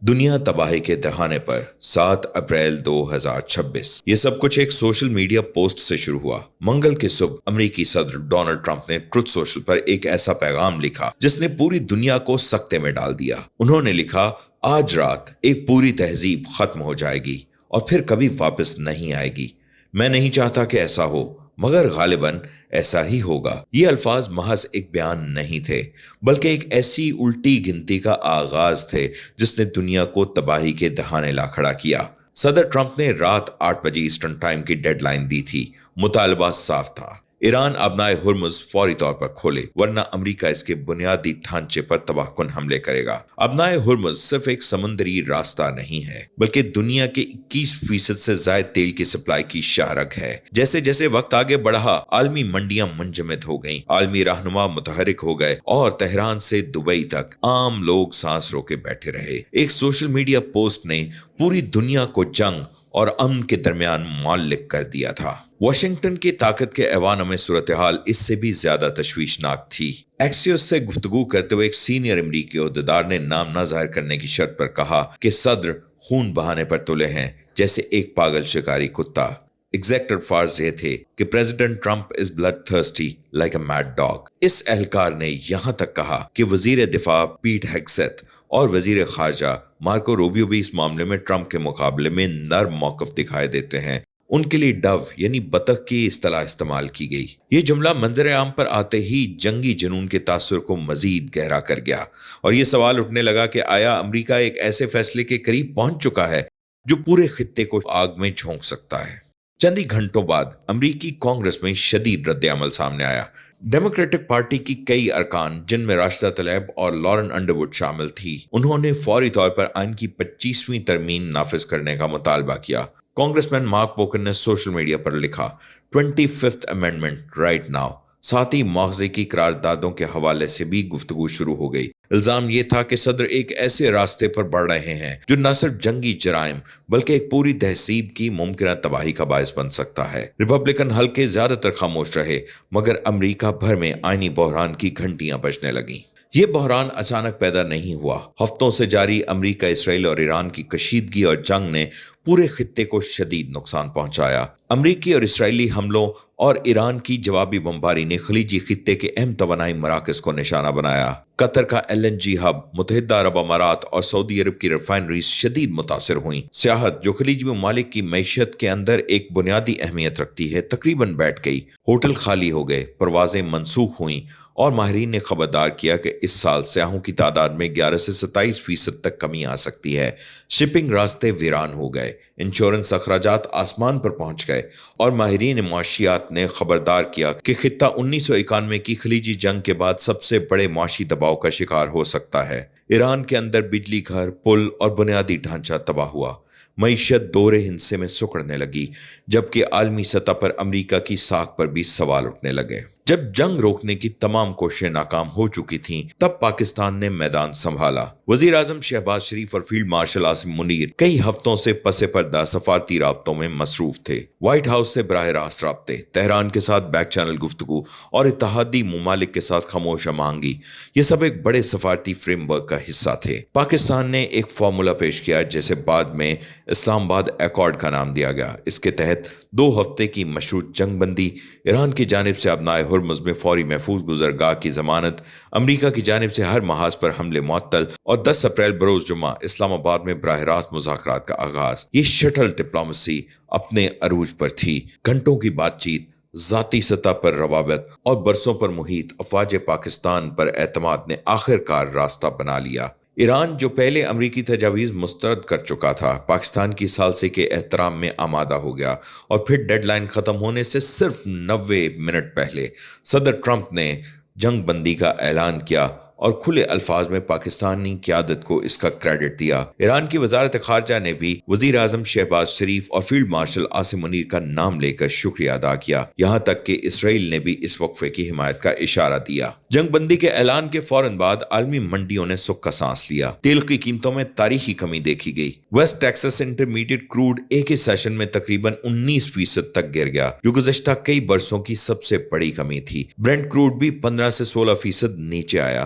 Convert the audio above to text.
دنیا تباہی کے دہانے پر 7 اپریل 2026 یہ سب کچھ ایک سوشل میڈیا پوسٹ سے شروع ہوا۔ منگل کی صبح امریکی صدر ڈونلڈ ٹرمپ نے ٹروتھ سوشل پر ایک ایسا پیغام لکھا جس نے پوری دنیا کو سکتے میں ڈال دیا۔ انہوں نے لکھا، آج رات ایک پوری تہذیب ختم ہو جائے گی اور پھر کبھی واپس نہیں آئے گی۔ میں نہیں چاہتا کہ ایسا ہو، مگر غالباً ایسا ہی ہوگا۔ یہ الفاظ محض ایک بیان نہیں تھے، بلکہ ایک ایسی الٹی گنتی کا آغاز تھے جس نے دنیا کو تباہی کے دہانے لا کھڑا کیا۔ صدر ٹرمپ نے رات 8 بجے ایسٹرن ٹائم کی ڈیڈ لائن دی تھی۔ مطالبہ صاف تھا، ایران ابنائے ہرمز فوری طور پر کھولے، ورنہ امریکہ اس کے بنیادی ڈھانچے پر تباہ کن حملے کرے گا۔ ابنائے ہرمز صرف ایک سمندری راستہ نہیں ہے، بلکہ دنیا کے 21% سے زائد تیل کی سپلائی کی شاہراہ ہے۔ جیسے جیسے وقت آگے بڑھا، عالمی منڈیاں منجمد ہو گئیں، عالمی رہنما متحرک ہو گئے اور تہران سے دبئی تک عام لوگ سانس روکے بیٹھے رہے۔ ایک سوشل میڈیا پوسٹ نے پوری دنیا کو جنگ اور امن کے درمیان معلق کر دیا تھا۔ واشنگٹن کی طاقت کے ایوانوں میں صورتحال اس سے بھی زیادہ تشویشناک تھی۔ ایکسیوس سے گفتگو کرتے ہوئے ایک سینئر امریکی عہدیدار نے نام نہ ظاہر کرنے کی شرط پر کہا کہ صدر خون بہانے پر تلے ہیں جیسے ایک پاگل شکاری کتا۔ ایگزیکٹو الفاظ یہ تھے کہ president Trump is blood thirsty like a mad dog. اس اہلکار نے یہاں تک کہا کہ وزیر دفاع پیٹ ہیگسیتھ اور وزیر خارجہ مارکو روبیو بھی اس معاملے میں ٹرمپ کے مقابلے میں نرم موقف دکھائی دیتے ہیں۔ ان کے لیے ڈو یعنی بطخ کی اصطلاح استعمال کی گئی۔ یہ جملہ منظر عام پر آتے ہی جنگی جنون کے تاثر کو مزید گہرا کر گیا، اور یہ سوال اٹھنے لگا کہ آیا امریکہ ایک ایسے فیصلے کے قریب پہنچ چکا ہے جو پورے خطے کو آگ میں جھونک سکتا ہے۔ چند ہی گھنٹوں بعد امریکی کانگریس میں شدید رد عمل سامنے آیا۔ ڈیموکریٹک پارٹی کی کئی ارکان، جن میں راشدہ طلیب اور لارن انڈروڈ شامل تھی، انہوں نے فوری طور پر آئین کی 25ویں ترمیم نافذ کرنے کا مطالبہ کیا۔ کانگریس مین مارک پوکن نے سوشل میڈیا پر لکھا، 25th امینڈمنٹ رائٹ ناؤ۔ ساتھ ہی مواخذے کی قراردادوں کے حوالے سے بھی گفتگو شروع ہو گئی۔ الزام یہ تھا کہ صدر ایک ایسے راستے پر بڑھ رہے ہیں جو نہ صرف جنگی جرائم بلکہ ایک پوری تہذیب کی ممکنہ تباہی کا باعث بن سکتا ہے۔ ریپبلکن حلقے زیادہ تر خاموش رہے، مگر امریکہ بھر میں آئینی بحران کی گھنٹیاں بجنے لگیں۔ یہ بحران اچانک پیدا نہیں ہوا۔ ہفتوں سے جاری امریکہ، اسرائیل اور ایران کی کشیدگی اور جنگ نے پورے خطے کو شدید نقصان پہنچایا۔ امریکی اور اسرائیلی حملوں اور ایران کی جوابی بمباری نے خلیجی خطے کے اہم توانائی مراکز کو نشانہ بنایا۔ قطر کا LNG ہب، متحدہ عرب امارات اور سعودی عرب کی ریفائنریز شدید متاثر ہوئیں۔ سیاحت، جو خلیجی ممالک کی معیشت کے اندر ایک بنیادی اہمیت رکھتی ہے، تقریباً بیٹھ گئی۔ ہوٹل خالی ہو گئے، پروازیں منسوخ ہوئیں، اور ماہرین نے خبردار کیا کہ اس سال سیاحوں کی تعداد میں 11 سے 27% تک کمی آ سکتی ہے۔ شپنگ راستے ویران ہو گئے، انشورنس اخراجات آسمان پر پہنچ گئے، اور ماہرین معاشیات نے خبردار کیا کہ خطہ 1991 کی خلیجی جنگ کے بعد سب سے بڑے معاشی دباؤ کا شکار ہو سکتا ہے۔ ایران کے اندر بجلی گھر، پل اور بنیادی ڈھانچہ تباہ ہوا۔ معیشت دورے ہندسے میں سکڑنے لگی، جبکہ عالمی سطح پر امریکہ کی ساکھ پر بھی سوال اٹھنے لگے۔ جب جنگ روکنے کی تمام کوششیں ناکام ہو چکی تھیں، تب پاکستان نے میدان سنبھالا۔ وزیر اعظم شہباز شریف اور فیلڈ مارشل عاصم منیر کئی ہفتوں سے پس پردہ سفارتی رابطوں میں مصروف تھے۔ وائٹ ہاؤس سے براہ راست رابطے، تہران کے ساتھ بیک چینل گفتگو اور اتحادی ممالک کے ساتھ خاموش مانگی، یہ سب ایک بڑے سفارتی فریم ورک کا حصہ تھے۔ پاکستان نے ایک فارمولا پیش کیا جسے بعد میں اسلام آباد ایکارڈ کا نام دیا گیا۔ اس کے تحت 2 ہفتے کی مشروط جنگ بندی، ایران کی جانب سے ابنائے ہرمز میں فوری محفوظ گزرگاہ کی ضمانت، امریکہ کی جانب سے ہر محاذ پر حملے معطل، اور 10 اپریل بروز جمعہ اسلام آباد میں براہ راست مذاکرات کا آغاز۔ یہ شٹل ڈپلومیسی اپنے عروج پر تھی۔ گھنٹوں کی بات چیت، ذاتی سطح پر روابط اور برسوں پر محیط افواج پاکستان پر اعتماد نے آخر کار راستہ بنا لیا۔ ایران، جو پہلے امریکی تجاویز مسترد کر چکا تھا، پاکستان کی ثالثی کے احترام میں آمادہ ہو گیا، اور پھر ڈیڈ لائن ختم ہونے سے صرف 90 منٹ پہلے صدر ٹرمپ نے جنگ بندی کا اعلان کیا اور کھلے الفاظ میں پاکستانی قیادت کو اس کا کریڈٹ دیا۔ ایران کی وزارت خارجہ نے بھی وزیر اعظم شہباز شریف اور فیلڈ مارشل عاصم منیر کا نام لے کر شکریہ ادا کیا، یہاں تک کہ اسرائیل نے بھی اس وقفے کی حمایت کا اشارہ دیا۔ جنگ بندی کے اعلان کے فوراً بعد عالمی منڈیوں نے سکھ کا سانس لیا۔ تیل کی قیمتوں میں تاریخی کمی دیکھی گئی۔ ویسٹ ٹیکساس انٹرمیڈیٹ کروڈ ایک ہی سیشن میں تقریباً 19% تک گر گیا، جو گزشتہ کئی برسوں کی سب سے بڑی کمی تھی۔ برنٹ کروڈ بھی 15 سے 16% نیچے آیا۔